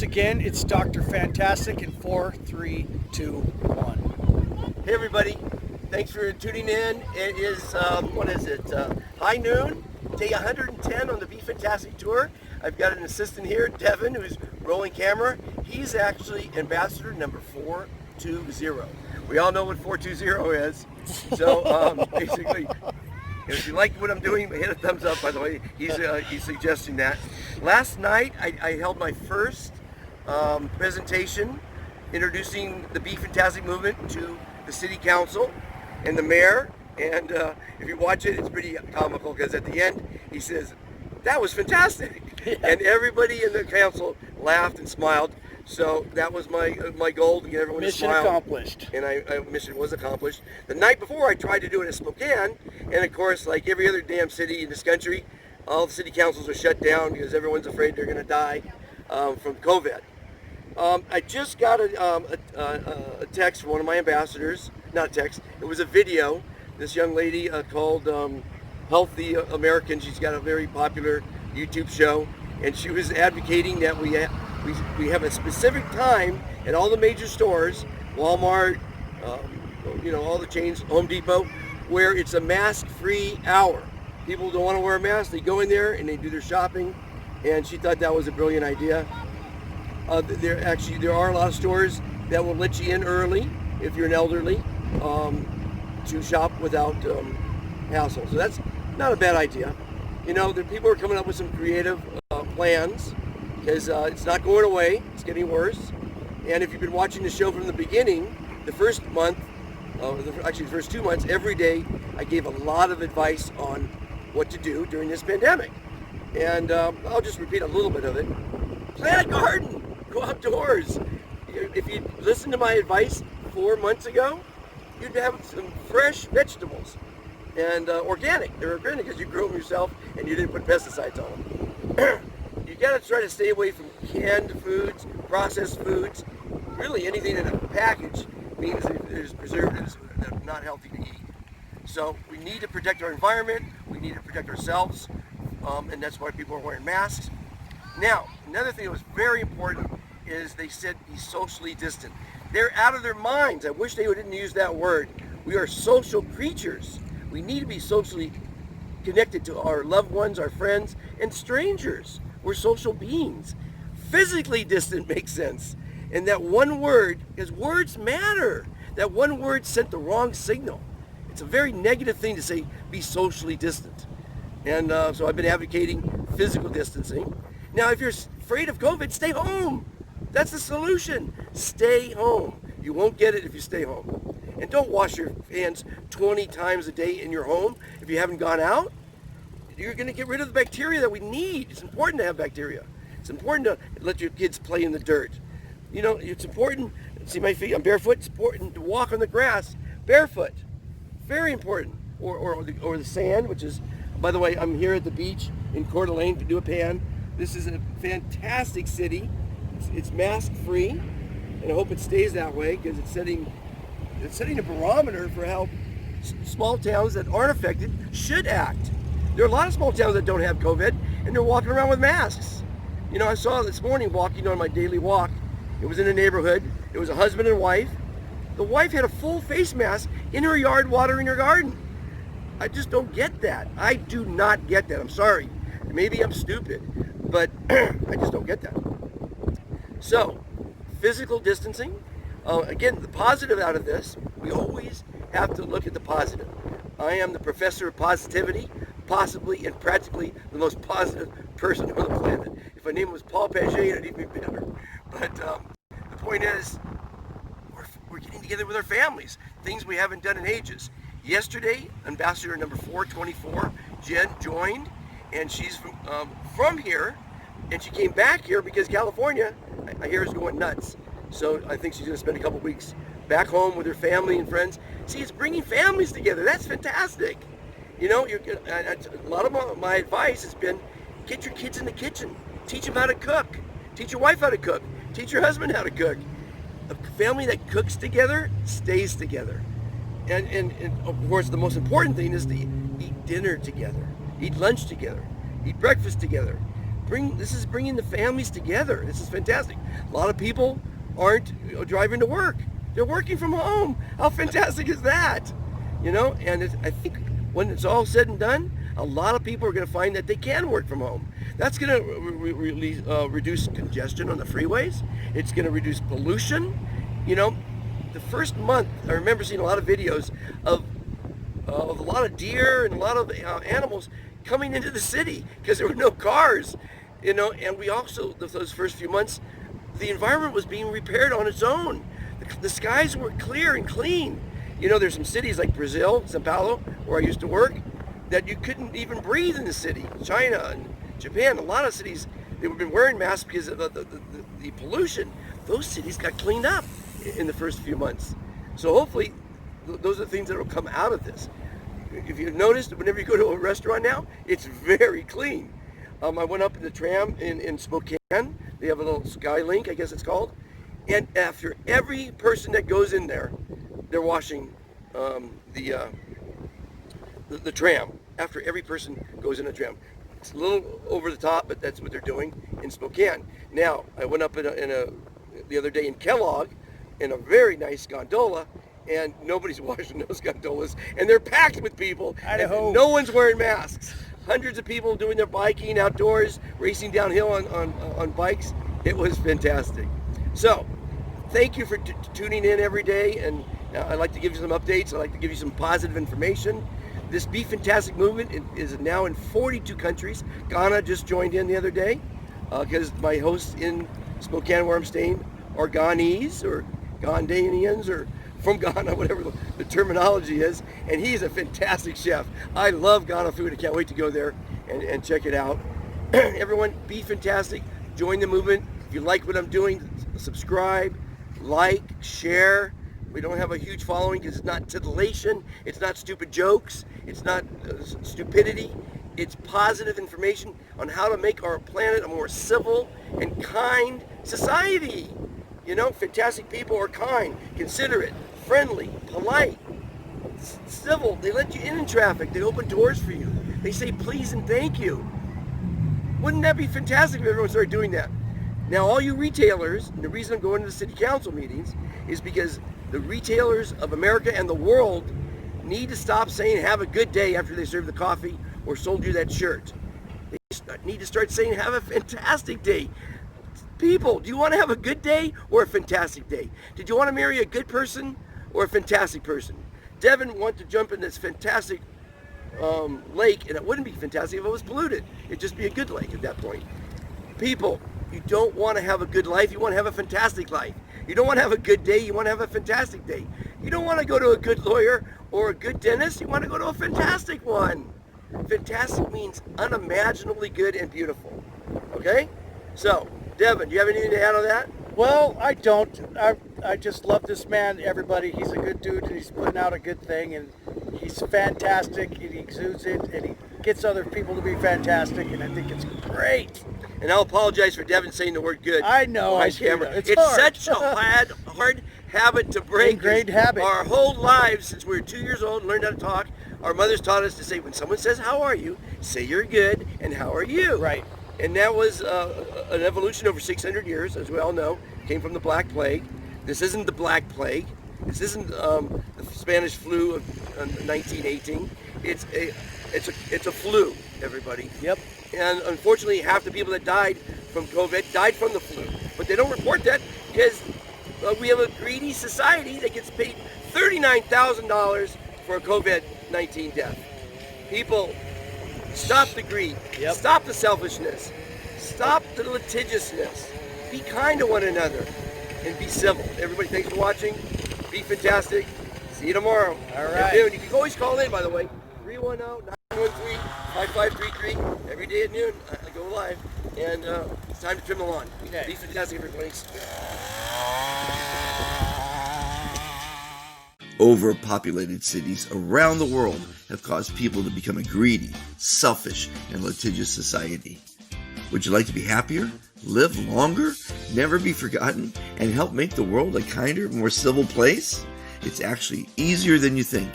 Again, it's Dr. Fantastic in 4, 3, 2, 1. Hey everybody, thanks for tuning in. It is, high noon, day 110 on the Be Fantastic Tour. I've got an assistant here, Devin, who's rolling camera. He's actually ambassador number 420. We all know what 420 is. So basically, if you like what I'm doing, hit a thumbs up, by the way. He's suggesting that. Last night, I held my first presentation introducing the Be Fantastic movement to the city council and the mayor. And if you watch it, it's pretty comical because at the end, he says, "That was fantastic." And everybody in the council laughed and smiled. So that was my goal, to get everyone to smile. Mission accomplished. And mission was accomplished. The night before, I tried to do it in Spokane, and of course, like every other damn city in this country, all the city councils are shut down because everyone's afraid they're going to die from COVID. I just got a text from one of my ambassadors. Not a text. It was a video. This young lady called Healthy American. She's got a very popular YouTube show, and she was advocating that we have a specific time at all the major stores, Walmart, all the chains, Home Depot, where it's a mask-free hour. People don't want to wear a mask. They go in there and they do their shopping, and she thought that was a brilliant idea. There are a lot of stores that will let you in early if you're an elderly to shop without hassle. So that's not a bad idea. The people are coming up with some creative plans because it's not going away. It's getting worse. And if you've been watching the show from the beginning, the first month, the first 2 months, every day I gave a lot of advice on what to do during this pandemic. And I'll just repeat a little bit of it. Plant a garden. Go outdoors. If you listened to my advice 4 months ago, you'd have some fresh vegetables and organic. They're organic because you grew them yourself and you didn't put pesticides on them. You got to try to stay away from canned foods, processed foods. Really, anything in a package means that there's preservatives that are not healthy to eat. So we need to protect our environment. We need to protect ourselves, and that's why people are wearing masks. Now, another thing that was very important is they said be socially distant. They're out of their minds. I wish they didn't use that word. We are social creatures. We need to be socially connected to our loved ones, our friends, and strangers. We're social beings. Physically distant makes sense. And that one word, because words matter, that one word sent the wrong signal. It's a very negative thing to say, be socially distant. And so I've been advocating physical distancing. Now, if you're afraid of COVID, stay home. That's the solution. Stay home. You won't get it if you stay home. And don't wash your hands 20 times a day in your home if you haven't gone out. You're going to get rid of the bacteria that we need. It's important to have bacteria. It's important to let your kids play in the dirt. It's important. See my feet? I'm barefoot. It's important to walk on the grass barefoot. Very important. Or the sand, which is, by the way, I'm here at the beach in Couer D Alene to do a pan. This is a fantastic city. It's mask-free, and I hope it stays that way because it's setting a barometer for how small towns that aren't affected should act. There are a lot of small towns that don't have COVID, and they're walking around with masks. I saw this morning walking on my daily walk. It was in a neighborhood. It was a husband and wife. The wife had a full face mask in her yard watering her garden. I just don't get that. I do not get that. I'm sorry. Maybe I'm stupid, but I just don't get that. So, physical distancing. Again, the positive out of this, we always have to look at the positive. I am the professor of positivity, possibly and practically the most positive person on the planet. If my name was Paul Paget, I'd even be better. But the point is, we're getting together with our families, things we haven't done in ages. Yesterday, ambassador number 424, Jen, joined, and she's from here, and she came back here because California, I hear, is going nuts. So I think she's going to spend a couple weeks back home with her family and friends. See, it's bringing families together. That's fantastic. A lot of my advice has been, get your kids in the kitchen. Teach them how to cook. Teach your wife how to cook. Teach your husband how to cook. A family that cooks together stays together. And of course, the most important thing is to eat dinner together, eat lunch together, eat breakfast together. This is bringing the families together. This is fantastic. A lot of people aren't driving to work. They're working from home. How fantastic is that? And I think when it's all said and done, a lot of people are going to find that they can work from home. That's going to reduce congestion on the freeways. It's going to reduce pollution. The first month, I remember seeing a lot of videos of a lot of deer and a lot of animals coming into the city because there were no cars. And we also, those first few months, the environment was being repaired on its own. The skies were clear and clean. There's some cities like Brazil, Sao Paulo, where I used to work, that you couldn't even breathe in the city. China and Japan, a lot of cities, they've been wearing masks because of the pollution. Those cities got cleaned up in the first few months. So hopefully, those are the things that will come out of this. If you've noticed, whenever you go to a restaurant now, it's very clean. I went up in the tram in Spokane. They have a little Skylink, I guess it's called. And after every person that goes in there, they're washing the tram. After every person goes in a tram. It's a little over the top, but that's what they're doing in Spokane. Now, I went up the other day in Kellogg in a very nice gondola, and nobody's washing those gondolas, and they're packed with people. Idaho. And no one's wearing masks. Hundreds of people doing their biking outdoors, racing downhill on bikes. It was fantastic. So, thank you for tuning in every day, and I'd like to give you some updates. I'd like to give you some positive information. This Be Fantastic movement is now in 42 countries. Ghana just joined in the other day because my hosts in Spokane, where I'm staying, are Ghanese or Ghanaians or from Ghana, whatever the terminology is. And he's a fantastic chef. I love Ghana food. I can't wait to go there and check it out. Everyone, be fantastic. Join the movement. If you like what I'm doing, subscribe, like, share. We don't have a huge following because it's not titillation, it's not stupid jokes, it's not stupidity. It's positive information on how to make our planet a more civil and kind society. Fantastic people are kind, considerate, friendly, polite, civil. They let you in traffic. They open doors for you. They say please and thank you. Wouldn't that be fantastic if everyone started doing that? Now, all you retailers, and the reason I'm going to the city council meetings is because the retailers of America and the world need to stop saying have a good day after they serve the coffee or sold you that shirt. They need to start saying have a fantastic day. People, do you want to have a good day or a fantastic day? Did you want to marry a good person or a fantastic person? Devin wanted to jump in this fantastic lake, and it wouldn't be fantastic if it was polluted. It'd just be a good lake at that point. People, you don't want to have a good life, you want to have a fantastic life. You don't want to have a good day, you want to have a fantastic day. You don't want to go to a good lawyer or a good dentist, you want to go to a fantastic one. Fantastic means unimaginably good and beautiful. Okay? So, Devin, do you have anything to add on that? Well, I don't. I just love this man, everybody. He's a good dude, and he's putting out a good thing, and he's fantastic, and he exudes it, and he gets other people to be fantastic, and I think it's great. And I'll apologize for Devin saying the word good. I know. On camera. It's hard. Such a hard habit to break. Ingrained habit. Our whole lives, since we were 2 years old and learned how to talk, our mothers taught us to say, when someone says, how are you? Say you're good, and how are you? Right. And that was an evolution over 600 years, as we all know. It came from the Black Plague. This isn't the Black Plague. This isn't the Spanish flu of 1918. It's a flu, everybody. Yep. And unfortunately, half the people that died from COVID died from the flu. But they don't report that because we have a greedy society that gets paid $39,000 for a COVID-19 death. People, stop the greed. Yep. Stop the selfishness. Stop the litigiousness. Be kind to one another and be civil. Everybody, thanks for watching. Be fantastic. See you tomorrow. All right. At noon. You can always call in, by the way. 310-913-5533. Every day at noon, I go live. And it's time to trim the lawn. Okay. Be fantastic, everybody. Overpopulated cities around the world have caused people to become a greedy, selfish, and litigious society. Would you like to be happier, live longer, never be forgotten, and help make the world a kinder, more civil place? It's actually easier than you think.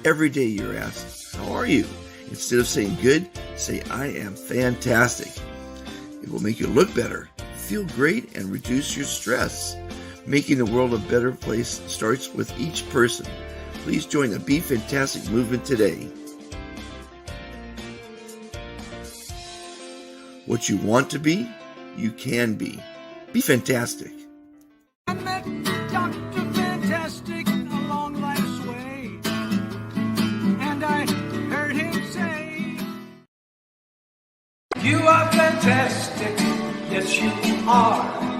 Every day you're asked, how are you? Instead of saying good, say I am fantastic. It will make you look better, feel great, and reduce your stress. Making the world a better place starts with each person. Please join the Be Fantastic movement today. What you want to be, you can be. Be fantastic. I met Dr. Fantastic along life's way, and I heard him say, "You are fantastic, yes you are.